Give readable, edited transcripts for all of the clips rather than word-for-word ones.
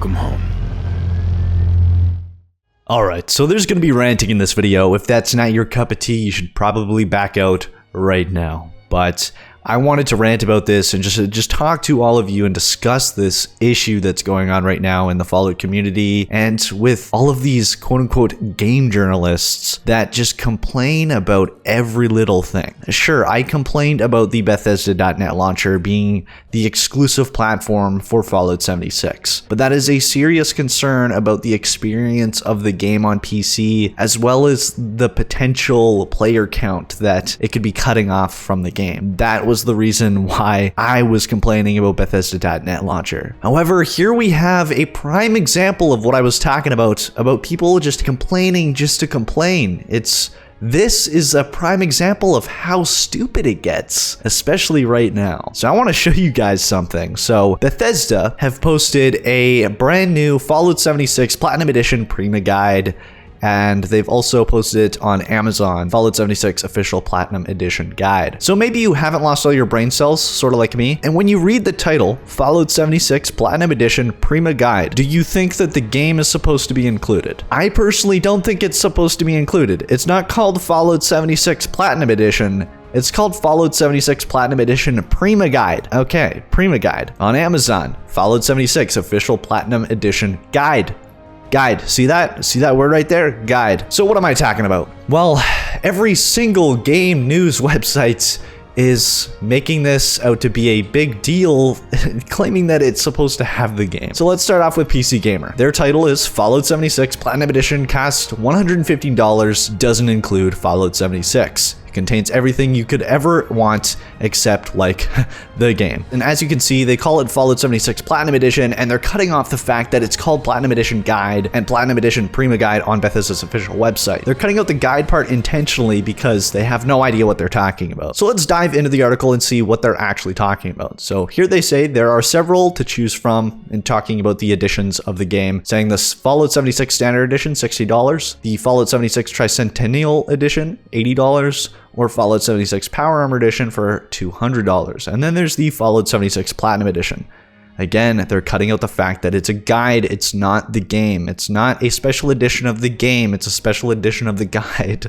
Welcome home. Alright, so there's gonna be ranting in this video. If that's not your cup of tea, you should probably back out right now. But I wanted to rant about this and just talk to all of you and discuss this issue that's going on right now in the Fallout community and with all of these quote-unquote game journalists that just complain about every little thing. Sure, I complained about the Bethesda.net launcher being the exclusive platform for Fallout 76, but that is a serious concern about the experience of the game on PC as well as the potential player count that it could be cutting off from the game. That was the reason why I was complaining about Bethesda.net launcher. However, here we have a prime example of what I was talking about people just complaining just to complain. This is a prime example of how stupid it gets, especially right now. So I want to show you guys something. So Bethesda have posted a brand new Fallout 76 Platinum Edition Prima Guide, and they've also posted it on Amazon, Fallout 76 Official Platinum Edition Guide. So maybe you haven't lost all your brain cells, sort of like me, and when you read the title, Fallout 76 Platinum Edition Prima Guide, do you think that the game is supposed to be included? I personally don't think it's supposed to be included. It's not called Fallout 76 Platinum Edition. It's called Fallout 76 Platinum Edition Prima Guide. Okay, Prima Guide. On Amazon, Fallout 76 Official Platinum Edition Guide. Guide. See that? See that word right there? Guide. So what am I talking about? Well, every single game news website is making this out to be a big deal, claiming that it's supposed to have the game. So let's start off with PC Gamer. Their title is Fallout 76 Platinum Edition, costs $150, doesn't include Fallout 76. Contains everything you could ever want except like the game. And as you can see, they call it Fallout 76 Platinum Edition, and they're cutting off the fact that it's called Platinum Edition Guide and Platinum Edition Prima Guide on Bethesda's official website. They're cutting out the guide part intentionally because they have no idea what they're talking about. So let's dive into the article and see what they're actually talking about. So here they say there are several to choose from in talking about the editions of the game, saying this Fallout 76 Standard Edition, $60, the Fallout 76 Tricentennial Edition, $80, or Fallout 76 Power Armor Edition for $200. And then there's the Fallout 76 Platinum Edition. Again, they're cutting out the fact that it's a guide, it's not the game. It's not a special edition of the game, it's a special edition of the guide.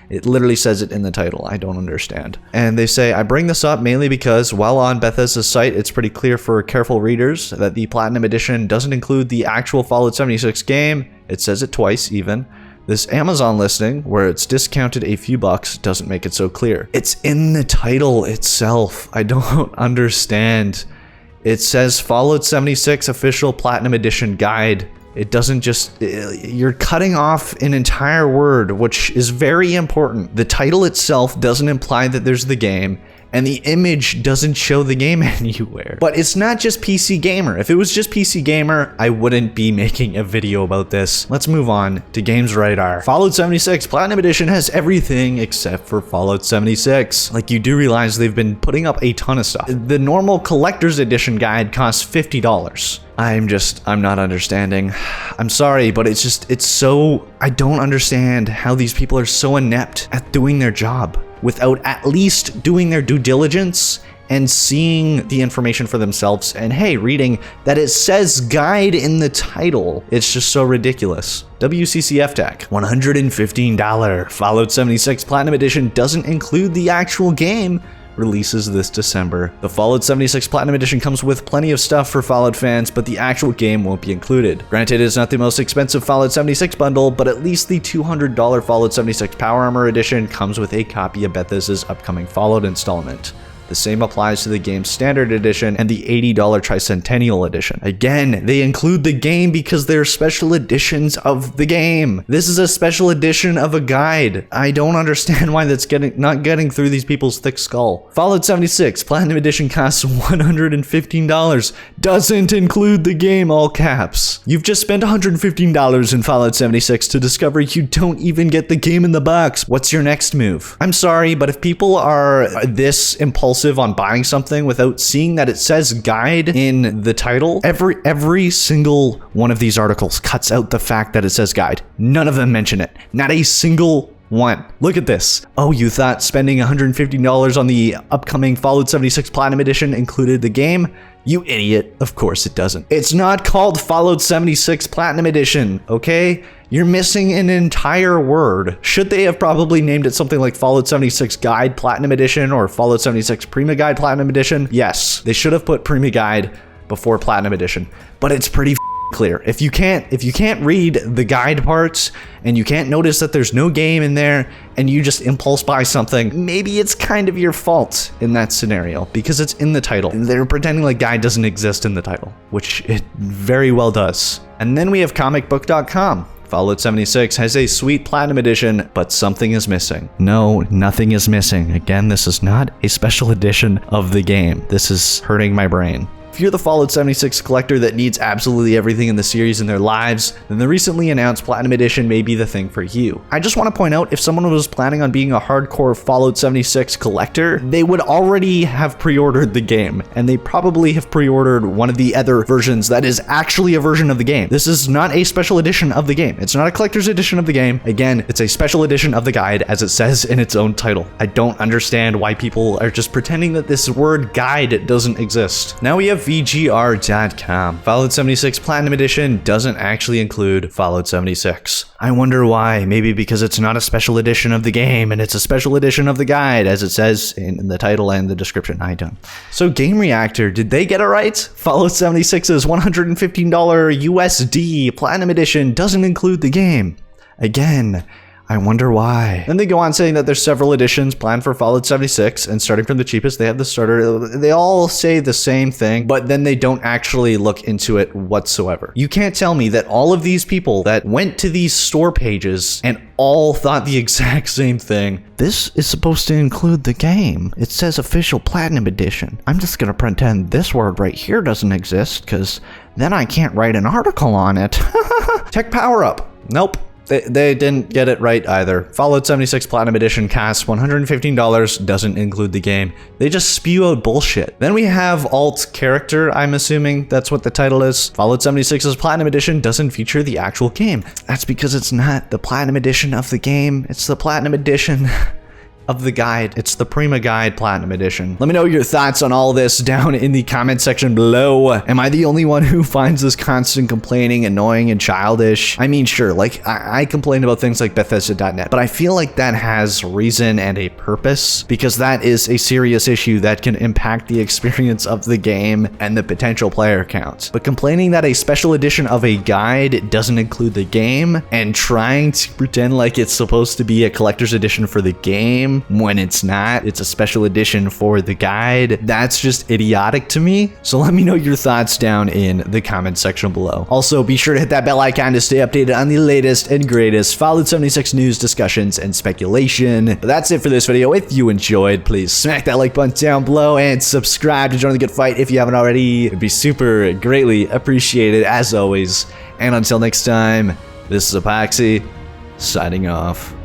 It literally says it in the title. I don't understand. And they say, I bring this up mainly because while on Bethesda's site, it's pretty clear for careful readers that the Platinum Edition doesn't include the actual Fallout 76 game. It says it twice even. This Amazon listing, where it's discounted a few bucks, doesn't make it so clear. It's in the title itself. I don't understand. It says Fallout 76 Official Platinum Edition Guide. It doesn't just, you're cutting off an entire word, which is very important. The title itself doesn't imply that there's the game, and the image doesn't show the game anywhere. But it's not just PC Gamer. If it was just PC Gamer, I wouldn't be making a video about this. Let's move on to Games Radar. Fallout 76 Platinum Edition has everything except for Fallout 76. Like, you do realize they've been putting up a ton of stuff. The normal Collector's Edition guide costs $50. I'm not understanding. I'm sorry, but it's so, I don't understand how these people are so inept at doing their job without at least doing their due diligence and seeing the information for themselves and, hey, reading that it says guide in the title. It's just so ridiculous. WCCF Tech, $115. Fallout 76 Platinum Edition doesn't include the actual game. Releases this December. The Fallout 76 Platinum Edition comes with plenty of stuff for Fallout fans, but the actual game won't be included. Granted, it's not the most expensive Fallout 76 bundle, but at least the $200 Fallout 76 Power Armor Edition comes with a copy of Bethesda's upcoming Fallout installment. The same applies to the game's Standard Edition and the $80 Tricentennial Edition. Again, they include the game because they're special editions of the game. This is a special edition of a guide. I don't understand why that's not getting through these people's thick skull. Fallout 76 Platinum Edition costs $115. Doesn't include the game, all caps. You've just spent $115 in Fallout 76 to discover you don't even get the game in the box. What's your next move? I'm sorry, but if people are this impulsive on buying something without seeing that it says guide in the title, every single one of these articles cuts out the fact that it says guide. None of them mention it. Not a single one. Look at this. Oh, you thought spending $150 on the upcoming Fallout 76 Platinum Edition included the game? You idiot. Of course it doesn't. It's not called Fallout 76 Platinum Edition, okay? You're missing an entire word. Should they have probably named it something like Fallout 76 Guide Platinum Edition or Fallout 76 Prima Guide Platinum Edition? Yes, they should have put Prima Guide before Platinum Edition, but it's pretty clear. If you can't read the guide parts and you can't notice that there's no game in there and you just impulse buy something, maybe it's kind of your fault in that scenario because it's in the title. They're pretending like guide doesn't exist in the title, which it very well does. And then we have comicbook.com. Fallout 76 has a sweet Platinum Edition, but something is missing. No, nothing is missing. Again, this is not a special edition of the game. This is hurting my brain. If you're the Fallout 76 collector that needs absolutely everything in the series in their lives, then the recently announced Platinum Edition may be the thing for you. I just want to point out, if someone was planning on being a hardcore Fallout 76 collector, they would already have pre-ordered the game, and they probably have pre-ordered one of the other versions that is actually a version of the game. This is not a special edition of the game. It's not a collector's edition of the game. Again, it's a special edition of the guide, as it says in its own title. I don't understand why people are just pretending that this word guide doesn't exist. Now we have VGR.com. Fallout 76 Platinum Edition doesn't actually include Fallout 76. I wonder why. Maybe because it's not a special edition of the game and it's a special edition of the guide, as it says in the title and the description. I don't. So Game Reactor, did they get it right? Fallout 76's $115 USD Platinum Edition doesn't include the game. Again, I wonder why. Then they go on saying that there's several editions planned for Fallout 76, and starting from the cheapest, they have the starter. They all say the same thing, but then they don't actually look into it whatsoever. You can't tell me that all of these people that went to these store pages and all thought the exact same thing. This is supposed to include the game. It says official Platinum Edition. I'm just gonna pretend this word right here doesn't exist, because then I can't write an article on it. Tech Power Up. Nope. They didn't get it right either. Fallout 76 Platinum Edition costs $115, doesn't include the game. They just spew out bullshit. Then we have Alt Character, I'm assuming that's what the title is. Fallout 76's Platinum Edition doesn't feature the actual game. That's because it's not the Platinum Edition of the game, it's the Platinum Edition of the guide. It's the Prima Guide Platinum Edition. Let me know your thoughts on all this down in the comment section below. Am I the only one who finds this constant complaining annoying and childish? I mean, sure, like I complain about things like Bethesda.net, but I feel like that has reason and a purpose, because that is a serious issue that can impact the experience of the game and the potential player count. But complaining that a special edition of a guide doesn't include the game and trying to pretend like it's supposed to be a collector's edition for the game when it's not, it's a special edition for the guide, that's just idiotic to me. So let me know your thoughts down in the comment section below. Also, be sure to hit that bell icon to stay updated on the latest and greatest Fallout 76 news, discussions, and speculation. But that's it for this video. If you enjoyed, please smack that like button down below and subscribe to join the good fight if you haven't already. It'd be super greatly appreciated as always. And until next time, this is Epoxy, signing off.